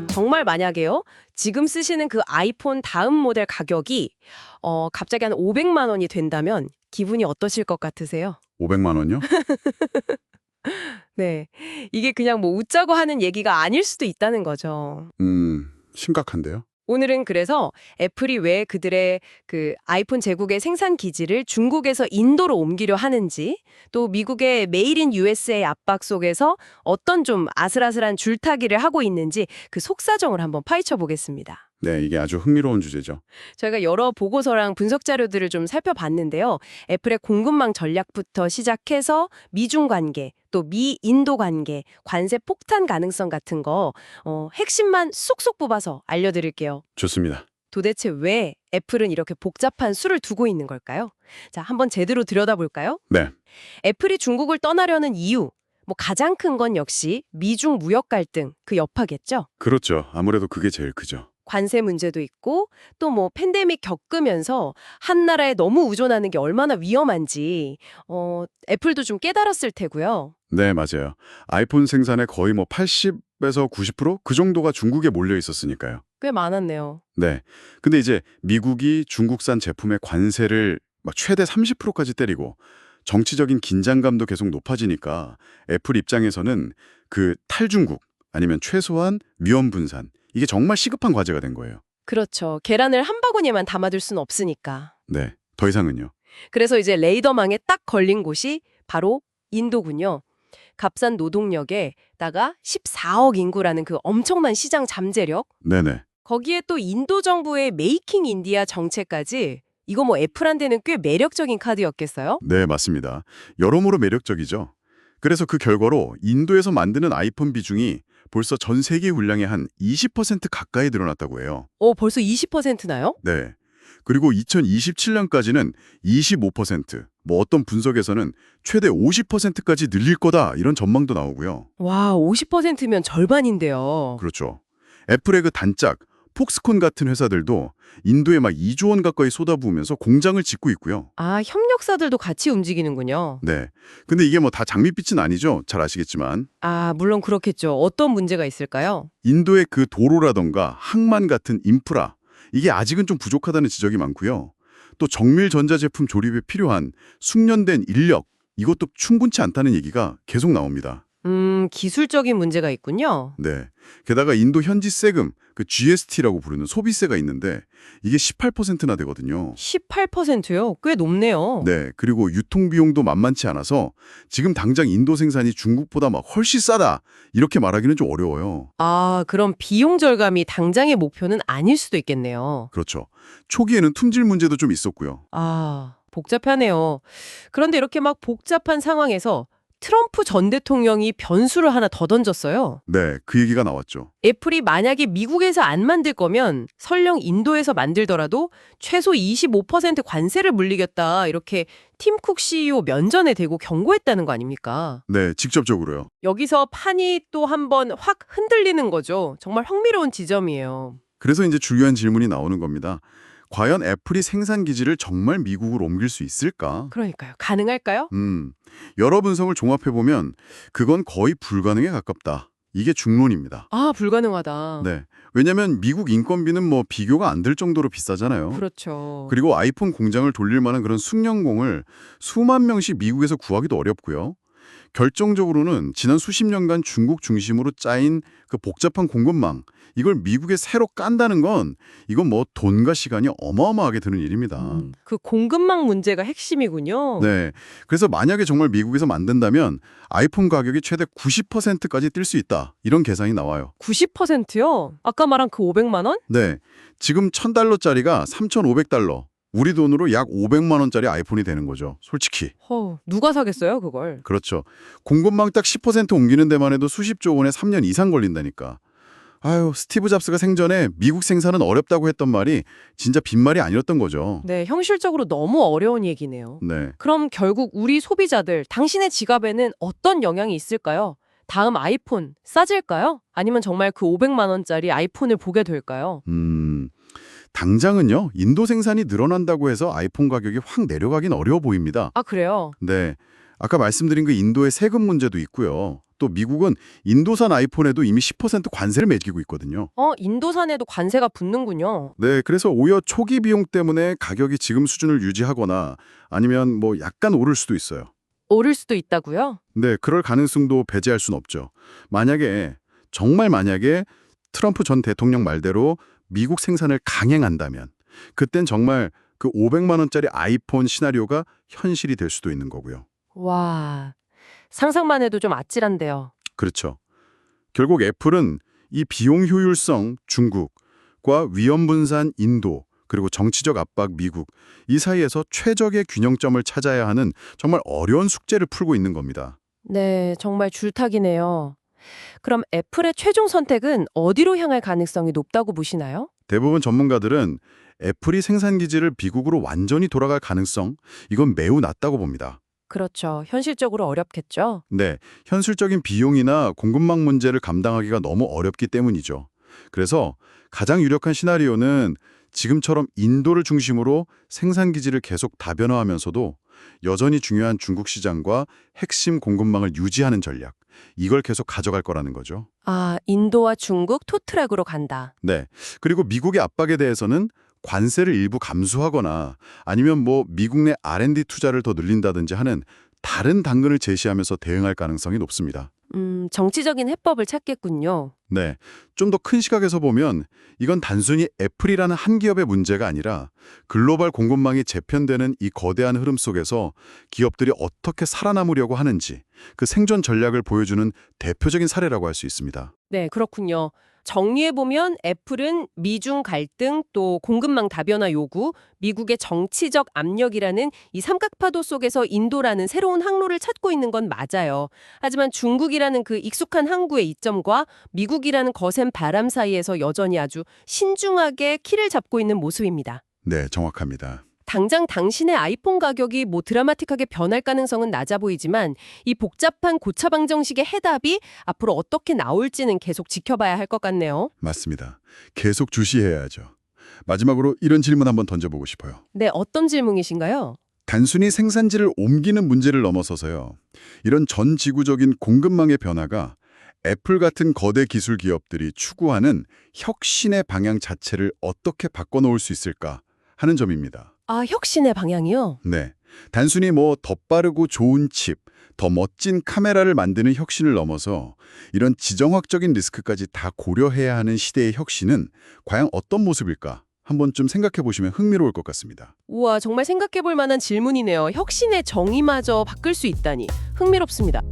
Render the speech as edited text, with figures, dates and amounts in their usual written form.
정말 만약에요. 지금 쓰시는 그 아이폰 다음 모델 가격이 갑자기 한 500만 원이 된다면 기분이 어떠실 것 같으세요? 500만 원요? 네. 이게 그냥 뭐 웃자고 하는 얘기가 아닐 수도 있다는 거죠. 심각한데요? 오늘은 그래서 애플이 왜 그들의 그 아이폰 제국의 생산 기지를 중국에서 인도로 옮기려 하는지, 또 미국의 메이드 인 USA 압박 속에서 어떤 좀 아슬아슬한 줄타기를 하고 있는지 그 속사정을 한번 파헤쳐 보겠습니다. 네, 이게 아주 흥미로운 주제죠. 저희가 여러 보고서랑 분석 자료들을 좀 살펴봤는데요. 애플의 공급망 전략부터 시작해서 미중 관계, 또 미인도 관계, 관세 폭탄 가능성 같은 거 핵심만 쏙쏙 뽑아서 알려드릴게요. 좋습니다. 도대체 왜 애플은 이렇게 복잡한 수를 두고 있는 걸까요? 자, 한번 제대로 들여다볼까요? 네, 애플이 중국을 떠나려는 이유, 뭐 가장 큰 건 역시 미중 무역 갈등, 그 여파겠죠? 그렇죠. 아무래도 그게 제일 크죠. 관세 문제도 있고 또 뭐 팬데믹 겪으면서 한 나라에 너무 의존하는 게 얼마나 위험한지 애플도 좀 깨달았을 테고요. 네, 맞아요. 아이폰 생산의 거의 80에서 90%? 그 정도가 중국에 몰려 있었으니까요. 꽤 많았네요. 네. 근데 이제 미국이 중국산 제품의 관세를 막 최대 30%까지 때리고 정치적인 긴장감도 계속 높아지니까 애플 입장에서는 그 탈중국 아니면 최소한 위험 분산 이게 정말 시급한 과제가 된 거예요. 그렇죠. 계란을 한 바구니에만 담아둘 수는 없으니까. 네. 더 이상은요. 그래서 이제 레이더망에 딱 걸린 곳이 바로 인도군요. 값싼 노동력에다가 14억 인구라는 그 엄청난 시장 잠재력, 네네. 거기에 또 인도 정부의 메이킹 인디아 정책까지, 이거 뭐 애플한테는 꽤 매력적인 카드였겠어요? 네, 맞습니다. 여러모로 매력적이죠. 그래서 그 결과로 인도에서 만드는 아이폰 비중이 벌써 전 세계 물량의 한 20% 가까이 늘어났다고 해요. 벌써 20%나요? 네. 그리고 2027년까지는 25%, 뭐 어떤 분석에서는 최대 50%까지 늘릴 거다 이런 전망도 나오고요. 와, 50%면 절반인데요. 그렇죠. 애플의 그 단짝, 폭스콘 같은 회사들도 인도에 막 2조 원 가까이 쏟아부으면서 공장을 짓고 있고요. 아, 협력사들도 같이 움직이는군요. 네. 근데 이게 뭐 다 장밋빛은 아니죠. 잘 아시겠지만. 아, 물론 그렇겠죠. 어떤 문제가 있을까요? 인도의 그 도로라던가 항만 같은 인프라, 이게 아직은 좀 부족하다는 지적이 많고요. 또 정밀 전자제품 조립에 필요한 숙련된 인력, 이것도 충분치 않다는 얘기가 계속 나옵니다. 기술적인 문제가 있군요. 네. 게다가 인도 현지 세금, 그 GST라고 부르는 소비세가 있는데 이게 18%나 되거든요. 18%요? 꽤 높네요. 네. 그리고 유통비용도 만만치 않아서 지금 당장 인도 생산이 중국보다 막 훨씬 싸다 이렇게 말하기는 좀 어려워요. 아, 그럼 비용 절감이 당장의 목표는 아닐 수도 있겠네요. 그렇죠. 초기에는 품질 문제도 좀 있었고요. 아, 복잡하네요. 그런데 이렇게 막 복잡한 상황에서 트럼프 전 대통령이 변수를 하나 더 던졌어요. 네. 그 얘기가 나왔죠. 애플이 만약에 미국에서 안 만들 거면 설령 인도에서 만들더라도 최소 25% 관세를 물리겠다. 이렇게 팀 쿡 CEO 면전에 대고 경고했다는 거 아닙니까? 네. 직접적으로요. 여기서 판이 또 한 번 확 흔들리는 거죠. 정말 흥미로운 지점이에요. 그래서 이제 중요한 질문이 나오는 겁니다. 과연 애플이 생산 기지를 정말 미국으로 옮길 수 있을까? 그러니까요. 가능할까요? 여러 분석을 종합해보면 그건 거의 불가능에 가깝다. 이게 중론입니다. 아, 불가능하다. 네. 왜냐면 미국 인건비는 뭐 비교가 안 될 정도로 비싸잖아요. 그렇죠. 그리고 아이폰 공장을 돌릴 만한 그런 숙련공을 수만 명씩 미국에서 구하기도 어렵고요. 결정적으로는 지난 수십 년간 중국 중심으로 짜인 그 복잡한 공급망, 이걸 미국에 새로 깐다는 건 이건 뭐 돈과 시간이 어마어마하게 드는 일입니다. 그 공급망 문제가 핵심이군요. 네. 그래서 만약에 정말 미국에서 만든다면 아이폰 가격이 최대 90%까지 뛸 수 있다. 이런 계산이 나와요. 90%요? 아까 말한 그 500만 원? 네. 지금 $1,000짜리가 $3,500. 우리 돈으로 약 500만 원짜리 아이폰이 되는 거죠. 솔직히. 누가 사겠어요, 그걸? 그렇죠. 공급망 딱 10% 옮기는 데만 해도 수십조 원에 3년 이상 걸린다니까. 아유, 스티브 잡스가 생전에 미국 생산은 어렵다고 했던 말이 진짜 빈말이 아니었던 거죠. 네, 현실적으로 너무 어려운 얘기네요. 네. 그럼 결국 우리 소비자들, 당신의 지갑에는 어떤 영향이 있을까요? 다음 아이폰 싸질까요? 아니면 정말 그 500만 원짜리 아이폰을 보게 될까요? 당장은요. 인도 생산이 늘어난다고 해서 아이폰 가격이 확 내려가긴 어려워 보입니다. 아, 그래요? 네. 아까 말씀드린 그 인도의 세금 문제도 있고요. 또 미국은 인도산 아이폰에도 이미 10% 관세를 매기고 있거든요. 인도산에도 관세가 붙는군요. 네, 그래서 오히려 초기 비용 때문에 가격이 지금 수준을 유지하거나 아니면 뭐 약간 오를 수도 있어요. 오를 수도 있다고요? 네, 그럴 가능성도 배제할 수는 없죠. 정말 만약에 트럼프 전 대통령 말대로 미국 생산을 강행한다면 그땐 정말 그 500만 원짜리 아이폰 시나리오가 현실이 될 수도 있는 거고요. 와, 상상만 해도 좀 아찔한데요. 그렇죠. 결국 애플은 이 비용 효율성 중국과 위험 분산 인도 그리고 정치적 압박 미국 이 사이에서 최적의 균형점을 찾아야 하는 정말 어려운 숙제를 풀고 있는 겁니다. 네, 정말 줄타기네요. 그럼 애플의 최종 선택은 어디로 향할 가능성이 높다고 보시나요? 대부분 전문가들은 애플이 생산 기지를 미국으로 완전히 돌아갈 가능성 이건 매우 낮다고 봅니다. 그렇죠. 현실적으로 어렵겠죠. 네, 현실적인 비용이나 공급망 문제를 감당하기가 너무 어렵기 때문이죠. 그래서 가장 유력한 시나리오는 지금처럼 인도를 중심으로 생산 기지를 계속 다변화하면서도 여전히 중요한 중국 시장과 핵심 공급망을 유지하는 전략, 이걸 계속 가져갈 거라는 거죠. 아, 인도와 중국 투트랙으로 간다. 네, 그리고 미국의 압박에 대해서는 관세를 일부 감수하거나 아니면 뭐 미국 내 R&D 투자를 더 늘린다든지 하는 다른 당근을 제시하면서 대응할 가능성이 높습니다. 정치적인 해법을 찾겠군요. 네, 좀 더 큰 시각에서 보면 이건 단순히 애플이라는 한 기업의 문제가 아니라 글로벌 공급망이 재편되는 이 거대한 흐름 속에서 기업들이 어떻게 살아남으려고 하는지 그 생존 전략을 보여주는 대표적인 사례라고 할 수 있습니다. 네, 그렇군요. 정리해보면 애플은 미중 갈등 또 공급망 다변화 요구, 미국의 정치적 압력이라는 이 삼각파도 속에서 인도라는 새로운 항로를 찾고 있는 건 맞아요. 하지만 중국이라는 그 익숙한 항구의 이점과 미국이라는 거센 바람 사이에서 여전히 아주 신중하게 키를 잡고 있는 모습입니다. 네, 정확합니다. 당장 당신의 아이폰 가격이 뭐 드라마틱하게 변할 가능성은 낮아 보이지만 이 복잡한 고차 방정식의 해답이 앞으로 어떻게 나올지는 계속 지켜봐야 할 것 같네요. 맞습니다. 계속 주시해야죠. 마지막으로 이런 질문 한번 던져보고 싶어요. 네, 어떤 질문이신가요? 단순히 생산지를 옮기는 문제를 넘어서서요. 이런 전 지구적인 공급망의 변화가 애플 같은 거대 기술 기업들이 추구하는 혁신의 방향 자체를 어떻게 바꿔놓을 수 있을까 하는 점입니다. 아, 혁신의 방향이요? 네. 단순히 뭐 더 빠르고 좋은 칩, 더 멋진 카메라를 만드는 혁신을 넘어서 이런 지정학적인 리스크까지 다 고려해야 하는 시대의 혁신은 과연 어떤 모습일까? 한번 좀 생각해 보시면 흥미로울 것 같습니다. 우와, 정말 생각해 볼 만한 질문이네요. 혁신의 정의마저 바꿀 수 있다니. 흥미롭습니다.